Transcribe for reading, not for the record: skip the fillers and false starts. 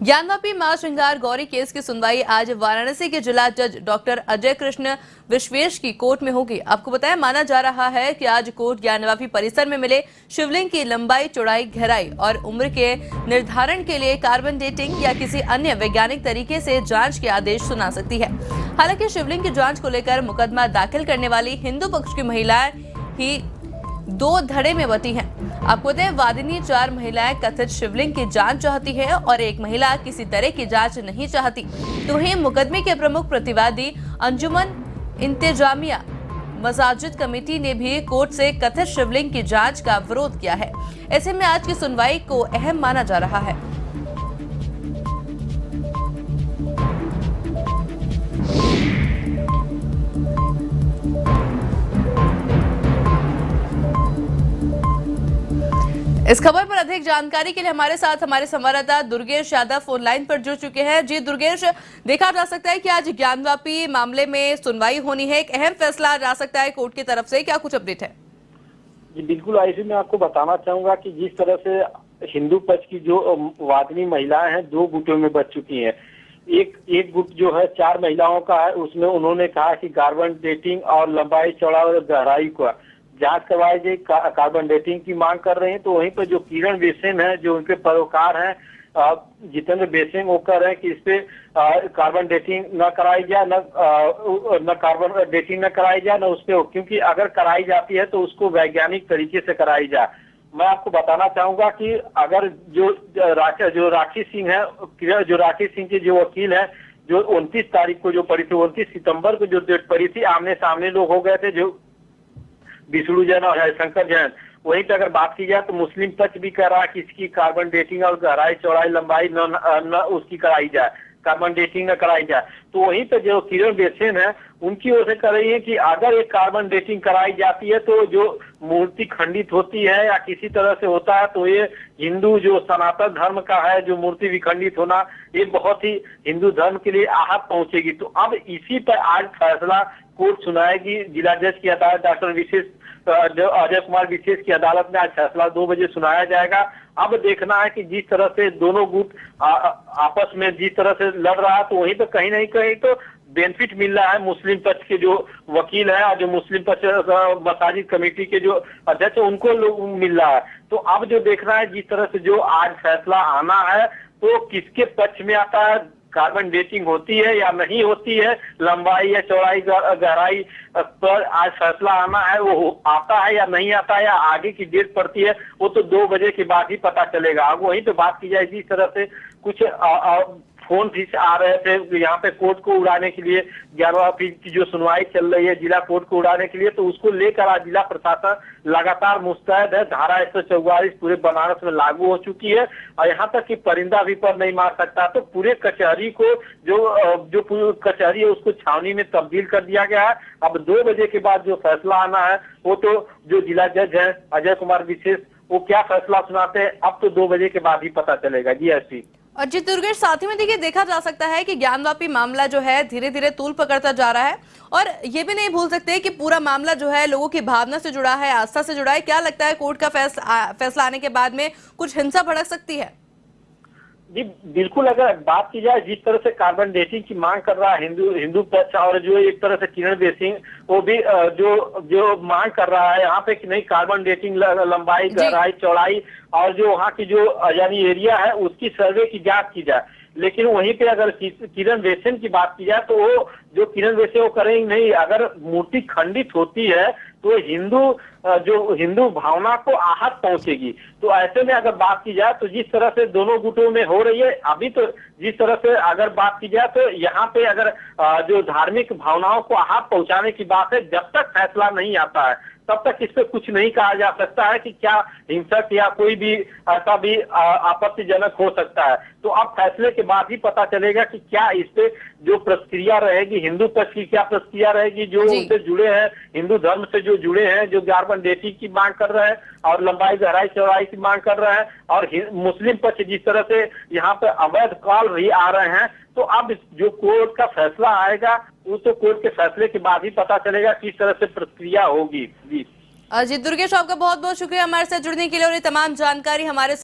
ज्ञानवापी मां श्रृंगार गौरी केस की सुनवाई आज वाराणसी के जिला जज डॉक्टर अजय कृष्ण विश्वेश की कोर्ट में होगी। आपको बताया, माना जा रहा है कि आज कोर्ट ज्ञानवापी परिसर में मिले शिवलिंग की लंबाई, चौड़ाई, गहराई और उम्र के निर्धारण के लिए कार्बन डेटिंग या किसी अन्य वैज्ञानिक तरीके से जांच के आदेश सुना सकती है। हालांकि शिवलिंग की जांच को लेकर मुकदमा दाखिल करने वाली हिंदू पक्ष की महिलाएं ही दो धड़े में बटी हैं। आपको बताएं, वादिनी 4 महिलाएं कथित शिवलिंग की जांच चाहती है और एक महिला किसी तरह की जांच नहीं चाहती। तो वहीं मुकदमे के प्रमुख प्रतिवादी अंजुमन इंतजामिया मसाजिद कमेटी ने भी कोर्ट से कथित शिवलिंग की जांच का विरोध किया है। ऐसे में आज की सुनवाई को अहम माना जा रहा है। इस खबर पर अधिक जानकारी के लिए हमारे साथ हमारे संवाददाता दुर्गेश यादव फोन लाइन पर जुड़ चुके हैं। जी दुर्गेश, देखा जा सकता है कि आज ज्ञानवापी मामले में सुनवाई होनी है, एक अहम फैसला जा सकता है कोर्ट की तरफ से, क्या कुछ अपडेट है? जी बिल्कुल, ऐसे मैं आपको बताना चाहूंगा कि जिस तरह से हिंदू पक्ष की जो वादिनी महिलाएं हैं 2 गुटों में बच चुकी हैं। एक गुट जो है 4 महिलाओं का है, उसमें उन्होंने कहा कि कार्बन डेटिंग और लंबाई, चौड़ाई और गहराई का जांच करवाई जाए, कार्बन डेटिंग की मांग कर रहे हैं। तो वहीं पर जो किरण बेसेन है, जो उनके पैरोकार हैं जितेंद्र बेसेन, वो कह रहे हैं कि इस पे कार्बन डेटिंग न कराई जाए, न कार्बन डेटिंग न कराई जाए, न उस पे, क्योंकि अगर कराई जाती है तो उसको वैज्ञानिक तरीके से कराई जाए। मैं आपको बताना चाहूंगा कि अगर जो राखी सिंह है, जो राखी सिंह की जो वकील है, जो 29 तारीख को जो पड़ी थी, 29 सितंबर को जो डेट पड़ी थी, आमने सामने लोग हो गए थे, जो विष्णु जैन और हरिशंकर जैन। वहीं पे अगर बात की जाए तो मुस्लिम पक्ष भी कह रहा है कि इसकी कार्बन डेटिंग और गहराई, चौड़ाई, लंबाई न उसकी कराई जाए, कार्बन डेटिंग न कराई जाए। तो वहीं पे जो किरण बेसेन है, उनकी ओर से कह रही है कि अगर एक कार्बन डेटिंग कराई जाती है तो जो मूर्ति खंडित होती है या किसी तरह से होता है, तो ये हिंदू जो सनातन धर्म का है, जो मूर्ति विखंडित होना, ये बहुत ही हिंदू धर्म के लिए आहत पहुंचेगी। तो अब इसी पर आज फैसला कोर्ट सुनाएगी। जिला जज की अदालत डॉक्टर अजय कुमार विशेष की अदालत में आज फैसला 2 बजे सुनाया जाएगा। अब देखना है कि जिस तरह से दोनों गुट आपस में जिस तरह से लड़ रहा है, तो वहीं पे कहीं नहीं कहीं तो बेनिफिट मिल रहा है मुस्लिम पक्ष के जो वकील है और जो मुस्लिम पक्ष मसाजिद कमेटी के जो अध्यक्ष, उनको लोग मिल रहा है। तो अब जो देखना है जिस तरह से जो आज फैसला आना है, तो किसके पक्ष में आता है, कार्बन डेटिंग होती है या नहीं होती है, लंबाई या चौड़ाई, गहराई पर आज फैसला आना है, वो आता है या नहीं आता है, या आगे की डेट पड़ती है, वो तो 2 बजे के बाद ही पता चलेगा। अब वहीं पे बात की जाए, जिस तरह से कुछ फोन भी आ रहे थे यहाँ पे कोर्ट को उड़ाने के लिए, ज्ञानवापी की जो सुनवाई चल रही है जिला कोर्ट को उड़ाने के लिए, तो उसको लेकर आज जिला प्रशासन लगातार मुस्तैद है। धारा 144 पूरे बनारस में लागू हो चुकी है और यहाँ तक कि परिंदा भी पर नहीं मार सकता। तो पूरे कचहरी को जो कचहरी है उसको छावनी में तब्दील कर दिया गया है। अब 2 बजे के बाद जो फैसला आना है, वो तो जो जिला जज है अजय कुमार विशेष, वो क्या फैसला सुनाते हैं, अब तो 2 बजे के बाद ही पता चलेगा। जी ऐसी। और जी दुर्गेश, साथ ही में देखिए, देखा जा सकता है कि ज्ञानवापी मामला जो है धीरे धीरे तूल पकड़ता जा रहा है, और ये भी नहीं भूल सकते कि पूरा मामला जो है लोगों की भावना से जुड़ा है, आस्था से जुड़ा है। क्या लगता है, कोर्ट का फैसला आने के बाद में कुछ हिंसा भड़क सकती है? जी बिल्कुल, अगर बात की जाए जिस तरह से कार्बन डेटिंग की मांग कर रहा है हिंदू पक्ष, और जो एक तरह से किरण बेसिंग वो भी जो मांग कर रहा है यहाँ पे कि नहीं, कार्बन डेटिंग, लंबाई, गहराई, चौड़ाई और जो वहाँ की जो यानी एरिया है उसकी सर्वे की जांच की जाए। लेकिन वहीं पे अगर किरण बेसेन की बात की जाए, तो वो जो किरण बेसेन वो करेंगे नहीं। अगर मूर्ति खंडित होती है तो हिंदू भावना को आहत पहुंचेगी। तो ऐसे में अगर बात की जाए तो जिस तरह से दोनों गुटों में हो रही है अभी, तो जिस तरह से अगर बात की जाए तो यहाँ पे अगर जो धार्मिक भावनाओं को आहत पहुंचाने की बात है, जब तक फैसला नहीं आता है तब तक इस पे कुछ नहीं कहा जा सकता है कि क्या हिंसक या कोई भी ऐसा भी आपत्तिजनक हो सकता है। तो अब फैसले के बाद ही पता चलेगा कि क्या इस पे जो प्रक्रिया रहेगी, हिंदू पक्ष की क्या प्रक्रिया रहेगी, जो उनसे जुड़े हैं, हिंदू धर्म से जो जुड़े हैं, जो कार्बन डेटिंग की मांग कर रहे हैं और लंबाई, गहराई, चौड़ाई की मांग कर रहे हैं, और मुस्लिम पक्ष जिस तरह से यहाँ पे अवैध कॉल भी आ रहे हैं। तो अब जो कोर्ट का फैसला आएगा, वो तो कोर्ट के फैसले के बाद ही पता चलेगा किस तरह से प्रक्रिया होगी। जी दुर्गेश, आपका बहुत बहुत शुक्रिया हमारे साथ जुड़ने के लिए और ये तमाम जानकारी हमारे